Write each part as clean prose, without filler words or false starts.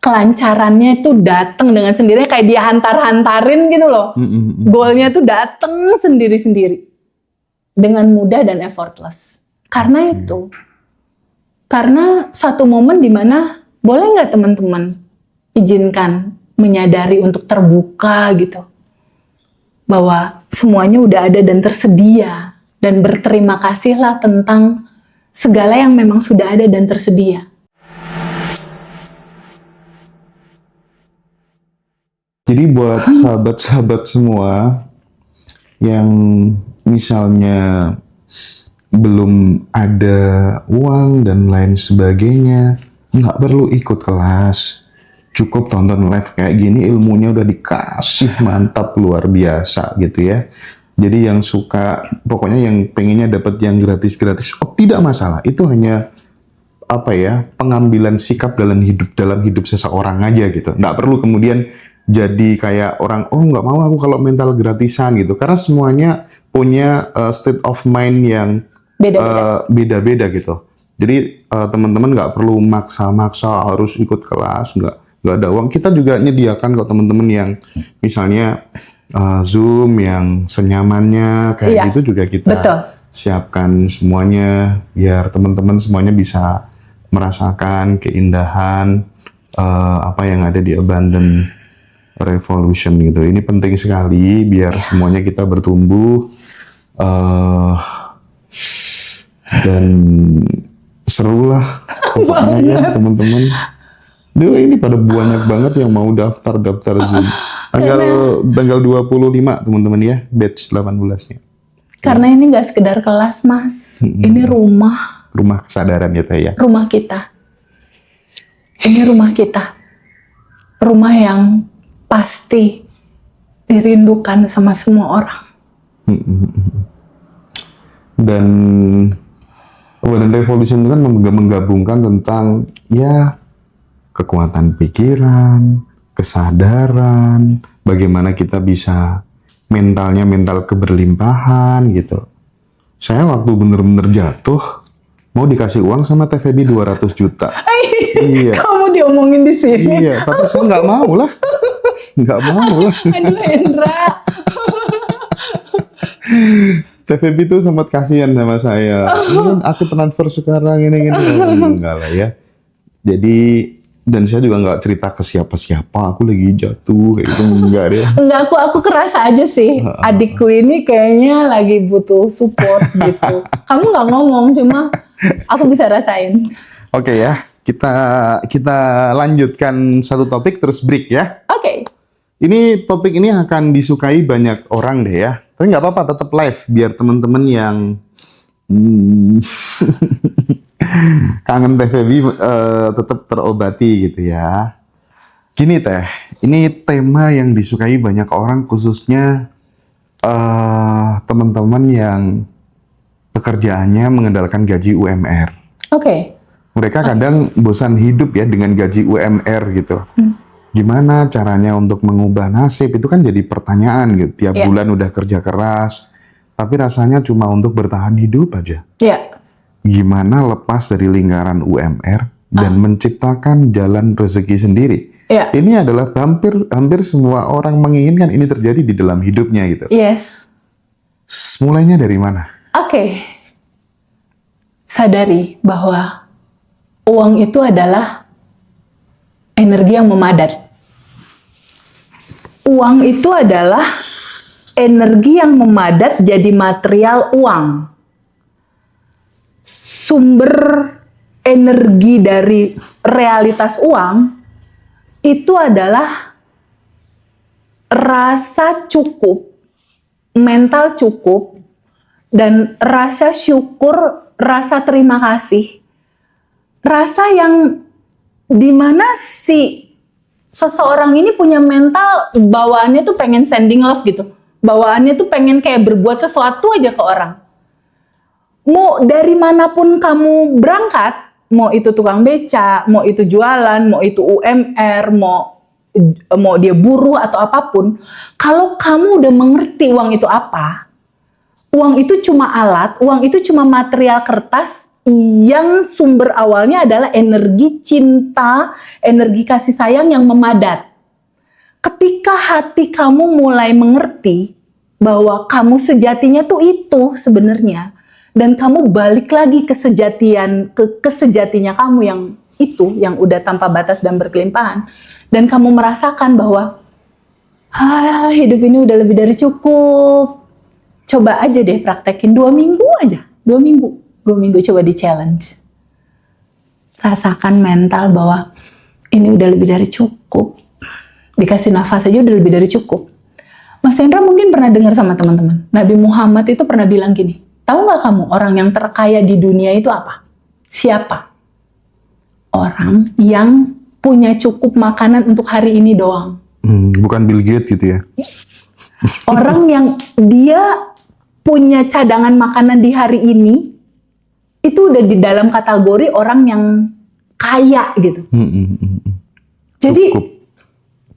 kelancarannya itu datang dengan sendirinya, kayak dia hantar-hantarin gitu loh. Goalnya tuh datang sendiri-sendiri dengan mudah dan effortless. Karena itu, karena satu momen dimana boleh nggak teman-teman izinkan menyadari untuk terbuka gitu, bahwa semuanya udah ada dan tersedia, dan berterima kasihlah tentang segala yang memang sudah ada dan tersedia. Jadi buat sahabat-sahabat semua yang misalnya belum ada uang dan lain sebagainya, nggak perlu ikut kelas. Cukup tonton live kayak gini, ilmunya udah dikasih mantap luar biasa gitu ya. Jadi yang suka, pokoknya yang pengennya dapat yang gratis-gratis, tidak masalah. Itu hanya pengambilan sikap dalam hidup seseorang aja gitu. Nggak perlu kemudian jadi kayak orang, nggak mau aku kalau mental gratisan gitu. Karena semuanya punya state of mind yang beda-beda gitu. Jadi teman-teman nggak perlu maksa-maksa harus ikut kelas, nggak ada uang. Kita juga nyediakan kok teman-teman yang misalnya Zoom yang senyamannya kayak gitu juga kita siapkan semuanya biar teman-teman semuanya bisa merasakan keindahan apa yang ada di Abundant Revolution gitu. Ini penting sekali biar semuanya kita bertumbuh dan serulah pokoknya ya teman-teman. Duh, ini pada banyak banget yang mau daftar Zoom. Tanggal 25 teman-teman ya, batch 18-nya. Karena ini nggak sekedar kelas, Mas. Ini rumah. Rumah kesadaran ya, Teh ya. Rumah kita. Ini rumah kita. Rumah yang pasti dirindukan sama semua orang. Dan Abundant Revolution itu kan menggabungkan tentang ya kekuatan pikiran, kesadaran, bagaimana kita bisa mental keberlimpahan gitu. Saya waktu bener-bener jatuh, mau dikasih uang sama TVB 200 juta. Iya. Kamu diomongin di sini. Iya, tapi saya nggak mau lah. Nggak mau lah. Aduh, Hendra. TVB itu sempat kasihan sama saya. Aku transfer sekarang ini. Enggak lah ya. Jadi, dan saya juga nggak cerita ke siapa-siapa. Aku lagi jatuh kayak gitu, enggak deh. Enggak, aku kerasa aja sih. Adikku ini kayaknya lagi butuh support gitu. Kamu nggak ngomong, cuma aku bisa rasain. Oke ya, kita lanjutkan satu topik terus break ya. Oke. Ini topik ini akan disukai banyak orang deh ya. Tapi nggak apa-apa, tetap live biar teman-teman yang kangen TVB tetap terobati gitu ya. Gini Teh, ini tema yang disukai banyak orang, khususnya teman-teman yang pekerjaannya mengandalkan gaji UMR. Oke. Mereka kadang bosan hidup ya dengan gaji UMR gitu. Gimana caranya untuk mengubah nasib? Itu kan jadi pertanyaan gitu. Tiap bulan udah kerja keras, tapi rasanya cuma untuk bertahan hidup aja. Gimana lepas dari lingkaran UMR dan menciptakan jalan rezeki sendiri? Ini adalah hampir semua orang menginginkan ini terjadi di dalam hidupnya gitu. Yes. Mulainya dari mana? Oke. Sadari bahwa uang itu adalah energi yang memadat. Uang itu adalah energi yang memadat jadi material uang. Sumber energi dari realitas uang itu adalah rasa cukup, mental cukup, dan rasa syukur, rasa terima kasih. Rasa yang dimana si seseorang ini punya mental bawaannya tuh pengen sending love gitu. Bawaannya tuh pengen kayak berbuat sesuatu aja ke orang. Mau dari manapun kamu berangkat, mau itu tukang beca, mau itu jualan, mau itu UMR, mau dia buruh atau apapun, kalau kamu udah mengerti uang itu apa, uang itu cuma alat, uang itu cuma material kertas yang sumber awalnya adalah energi cinta, energi kasih sayang yang memadat. Ketika hati kamu mulai mengerti bahwa kamu sejatinya tuh itu sebenarnya, dan kamu balik lagi ke kesejatinya kamu yang itu, yang udah tanpa batas dan berkelimpahan, dan kamu merasakan bahwa hidup ini udah lebih dari cukup. Coba aja deh praktekin 2 minggu aja, 2 minggu coba di challenge. Rasakan mental bahwa ini udah lebih dari cukup. Dikasih nafas aja udah lebih dari cukup. Mas Hendra mungkin pernah dengar sama teman-teman. Nabi Muhammad itu pernah bilang gini, tahu nggak kamu orang yang terkaya di dunia itu apa? Siapa? Orang yang punya cukup makanan untuk hari ini doang. Bukan Bill Gates gitu ya? Orang yang dia punya cadangan makanan di hari ini, itu udah di dalam kategori orang yang kaya gitu. Jadi Cukup.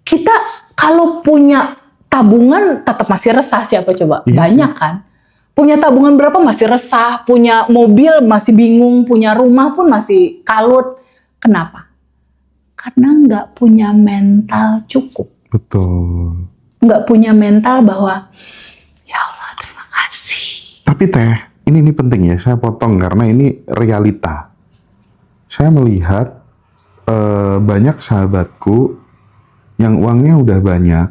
kita kalau punya tabungan tetap masih resah, siapa coba? Iya Banyak sih. kan? Punya tabungan berapa masih resah, punya mobil masih bingung, punya rumah pun masih kalut. Kenapa? Karena nggak punya mental cukup. Betul. Nggak punya mental bahwa ya Allah terima kasih. Tapi Teh, ini penting ya, saya potong karena ini realita. Saya melihat banyak sahabatku yang uangnya udah banyak,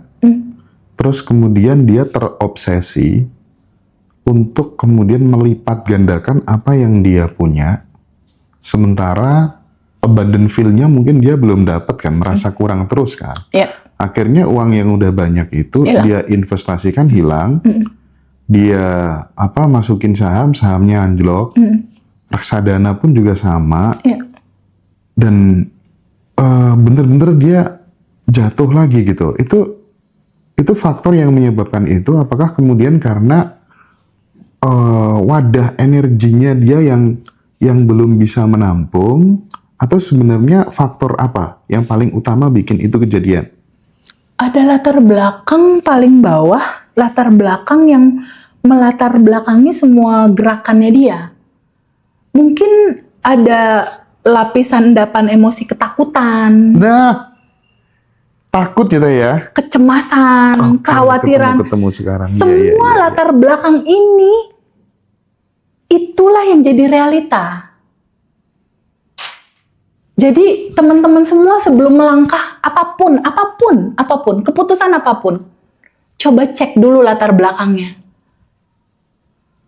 terus kemudian dia terobsesi untuk kemudian melipat gandakan apa yang dia punya, sementara abundant feel-nya mungkin dia belum dapat kan, merasa kurang terus kan. Ya. Akhirnya uang yang udah banyak itu Hilang. dia investasikan hilang, dia masukin sahamnya anjlok, reksadana pun juga sama, Ya. dan bener-bener dia jatuh lagi gitu. Itu faktor yang menyebabkan itu. Apakah kemudian karena wadah energinya dia yang belum bisa menampung, atau sebenarnya faktor apa yang paling utama bikin itu kejadian? Ada latar belakang paling bawah, latar belakang yang melatar belakangi semua gerakannya dia. Mungkin ada lapisan endapan emosi ketakutan, Nah, takut gitu ya. kecemasan, kekhawatiran. Ketemu sekarang. Semua Iya. latar belakang ini, itulah yang jadi realita. Jadi teman-teman semua sebelum melangkah apapun, keputusan apapun, coba cek dulu latar belakangnya.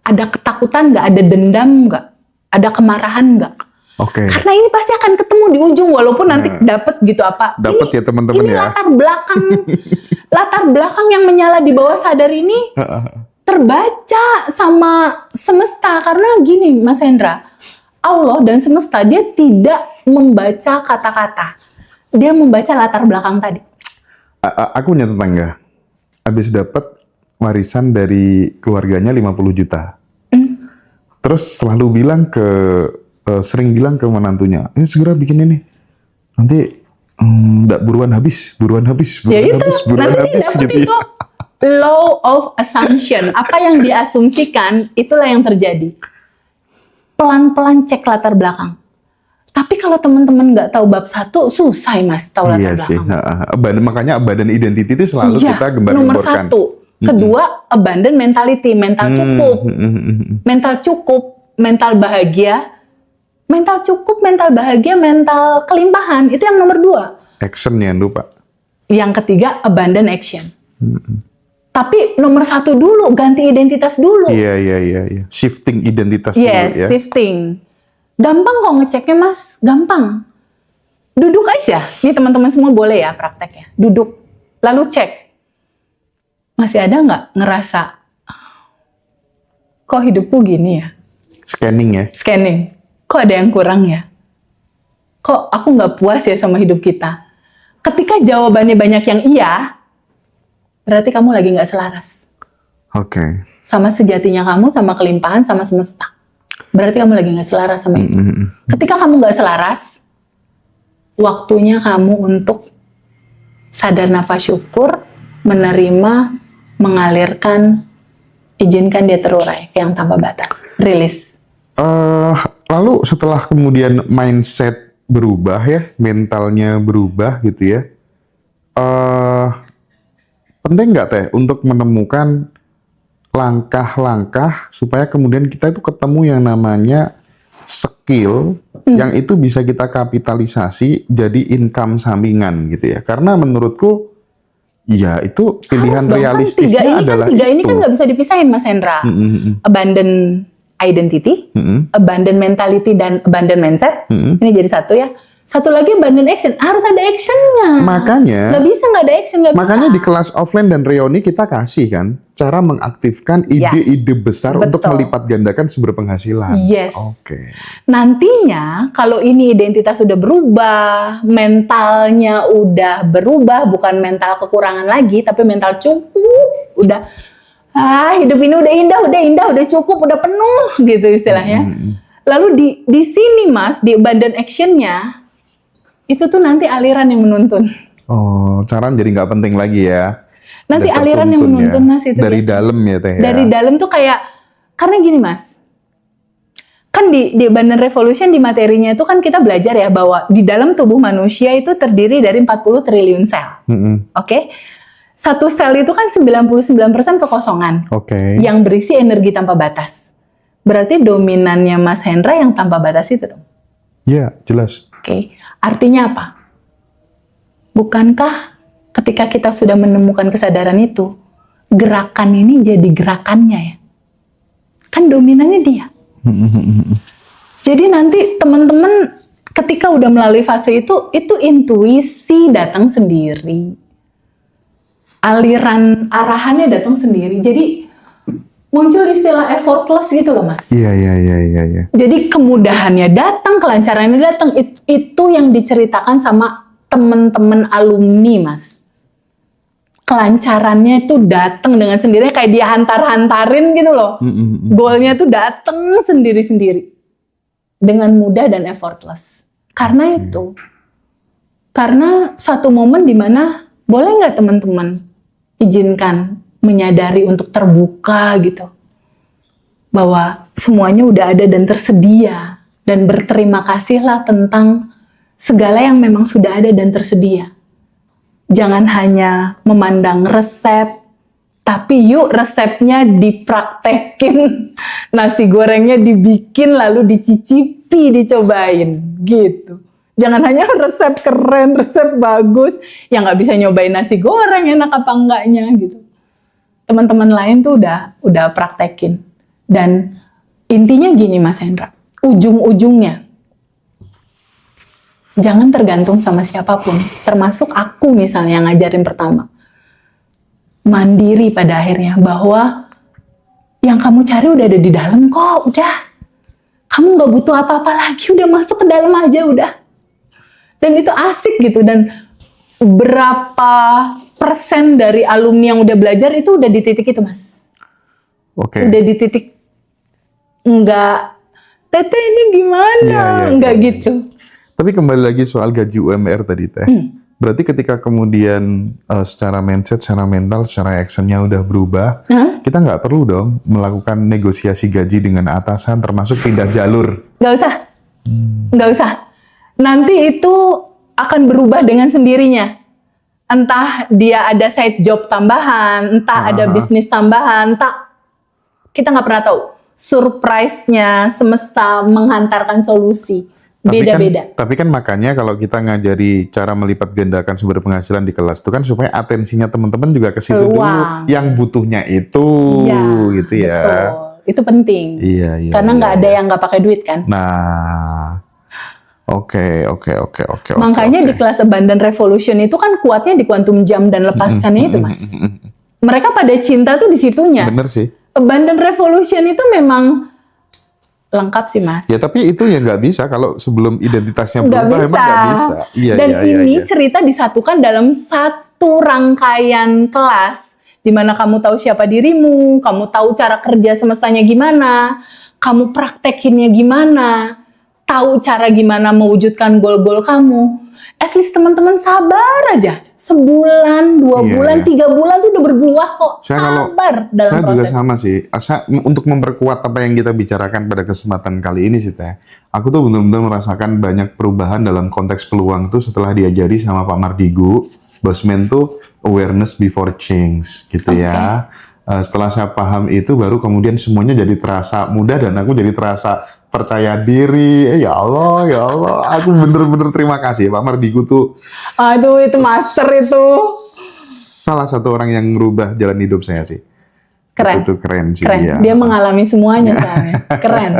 Ada ketakutan nggak? Ada dendam nggak? Ada kemarahan nggak? Oke. Karena ini pasti akan ketemu di ujung, walaupun nanti dapet gitu apa. Dapat ya teman-teman Ini ya. latar belakang yang menyala di bawah sadar ini terbaca sama semesta. Karena gini Mas Hendra, Allah dan semesta dia tidak membaca kata-kata, dia membaca latar belakang tadi. Aku punya tetangga, habis dapat warisan dari keluarganya 50 juta. Terus selalu sering bilang ke menantunya, segera bikin ini. Nanti nggak buruan habis. Ya itu, nanti dia dapet itu law of assumption. Apa yang diasumsikan, itulah yang terjadi. Pelan-pelan cek latar belakang. Tapi kalau teman-teman nggak tahu bab 1, susah Mas tahu latar Iya sih. belakang. Makanya abundant identity itu selalu Iya, kita nomor gembar-gemborkan. 1. Kedua, abundant mentality, mental cukup. Mental cukup, mental bahagia. Mental cukup, mental bahagia, mental kelimpahan. Itu yang nomor 2. Action yang lupa. Yang ketiga, abundant action. Tapi nomor 1 dulu, ganti identitas dulu. Iya. Shifting identitas dulu Yes, ya. shifting. Gampang kok ngeceknya Mas, gampang. Duduk aja. Nih teman-teman semua boleh ya prakteknya. Duduk, lalu cek. Masih ada nggak ngerasa, kok hidupku gini ya? Scanning ya. Scanning. Kok ada yang kurang ya? Kok aku nggak puas ya sama hidup kita? Ketika jawabannya banyak yang iya, berarti kamu lagi nggak selaras. Oke. Sama sejatinya kamu, sama kelimpahan, sama semesta. Berarti kamu lagi nggak selaras sama itu. Ketika kamu nggak selaras, waktunya kamu untuk sadar nafas syukur, menerima, mengalirkan, izinkan dia terurai ke yang tanpa batas. Rilis. Lalu setelah kemudian mindset berubah ya, mentalnya berubah gitu ya, eh penting nggak Teh untuk menemukan langkah-langkah supaya kemudian kita itu ketemu yang namanya skill yang itu bisa kita kapitalisasi jadi income sampingan gitu ya. Karena menurutku ya itu pilihan Harus dong, realistisnya adalah tiga ini itu. kan nggak bisa dipisahin Mas Hendra. Abandon identity, abandon mentality, dan abandon mindset. Ini jadi satu ya. Satu lagi abandon action, harus ada actionnya. Makanya Nggak bisa nggak ada action, nggak bisa. Makanya di kelas offline dan reuni kita kasih kan cara mengaktifkan ide-ide besar untuk betul. melipat gandakan sumber penghasilan. Yes. Oke. Nantinya kalau ini identitas sudah berubah, mentalnya udah berubah, bukan mental kekurangan lagi, tapi mental cukup, udah hidup ini udah indah, udah cukup, udah penuh gitu istilahnya. Lalu di sini Mas, di abandon actionnya itu tuh nanti aliran yang menuntun. Oh, cara jadi nggak penting lagi ya. Nanti Udah aliran yang tertuntun menuntun ya. Mas itu dari biasanya. dalam ya Teh ya. Dari dalam tuh kayak, karena gini Mas, kan di abandon revolution di materinya itu kan kita belajar ya bahwa di dalam tubuh manusia itu terdiri dari 40 triliun sel. Oke? Satu sel itu kan 99% kekosongan. Oke. Yang berisi energi tanpa batas. Berarti dominannya Mas Hendra yang tanpa batas itu dong. Ya, jelas. Oke, artinya apa? Bukankah ketika kita sudah menemukan kesadaran itu, gerakan ini jadi gerakannya ya? Kan dominannya dia. Jadi nanti teman-teman ketika udah melalui fase itu intuisi datang sendiri. Aliran arahannya datang sendiri. Jadi muncul istilah effortless gitu loh Mas. Iya. Jadi kemudahannya datang, kelancarannya datang. Itu yang diceritakan sama teman-teman alumni Mas. Kelancarannya itu datang dengan sendirinya, kayak dia hantar-hantarin gitu loh. Goalnya tuh datang sendiri-sendiri. Dengan mudah dan effortless. Karena itu. Karena satu momen dimana boleh nggak teman-teman izinkan menyadari untuk terbuka gitu. Bahwa semuanya udah ada dan tersedia. Dan berterima kasihlah tentang segala yang memang sudah ada dan tersedia. Jangan hanya memandang resep, tapi yuk resepnya dipraktekin. Nasi gorengnya dibikin lalu dicicipi, dicobain gitu. Jangan hanya resep keren, resep bagus, yang nggak bisa nyobain nasi goreng enak apa enggaknya gitu. Teman-teman lain tuh udah praktekin. Dan intinya gini Mas Hendra, ujung-ujungnya jangan tergantung sama siapapun, termasuk aku misalnya yang ngajarin pertama. Mandiri pada akhirnya, bahwa yang kamu cari udah ada di dalam kok, udah. Kamu gak butuh apa-apa lagi, udah masuk ke dalam aja udah. Dan itu asik gitu, dan berapa persen dari alumni yang udah belajar itu udah di titik itu Mas. Oke. Udah di titik, enggak, Tete ini gimana, enggak gitu. Tapi kembali lagi soal gaji UMR tadi Teh. Berarti ketika kemudian secara mindset, secara mental, secara actionnya udah berubah, kita nggak perlu dong melakukan negosiasi gaji dengan atasan, termasuk pindah jalur. Nggak usah. Nggak usah. Nanti itu akan berubah dengan sendirinya. Entah dia ada side job tambahan, entah ada bisnis tambahan, entah kita nggak pernah tahu. Surprise-nya semesta menghantarkan solusi. Beda-beda. Tapi kan makanya kalau kita ngajari cara melipat gandakan sumber penghasilan di kelas itu kan supaya atensinya teman-teman juga ke situ dulu. Yang butuhnya itu, gitu ya. Betul. Itu penting. Iya. Karena nggak ada yang nggak pakai duit kan. Nah, oke. Makanya di kelas Abundant Revolution itu kan kuatnya di quantum jump dan lepaskannya itu Mas. Mereka pada cinta tuh di situnya. Bener sih. Abundant Revolution itu memang lengkap sih Mas. Ya tapi itu ya nggak bisa kalau sebelum identitasnya berubah emang nggak bisa. Iya, Dan ini iya. cerita disatukan dalam satu rangkaian kelas di mana kamu tahu siapa dirimu, kamu tahu cara kerja semestanya gimana, kamu praktekinnya gimana. tahu cara gimana mewujudkan goal-goal kamu, at least teman-teman sabar aja. Sebulan, 2 Iya, bulan, iya. 3 bulan tuh udah berbuah kok. Sabar dalam Saya juga proses. sama sih. Untuk memperkuat apa yang kita bicarakan pada kesempatan kali ini sih Teh. Aku tuh benar-benar merasakan banyak perubahan dalam konteks peluang tuh setelah diajari sama Pak Mardigu. Bosman tuh awareness before change gitu ya. Setelah saya paham itu baru kemudian semuanya jadi terasa mudah dan aku jadi terasa percaya diri. Ya Allah, ya Allah. Aku bener-bener terima kasih Pak Mardigu tuh Aduh, itu master itu. salah satu orang yang merubah jalan hidup saya sih. Keren. Itu keren sih Keren. dia. Dia mengalami semuanya soalnya. Keren.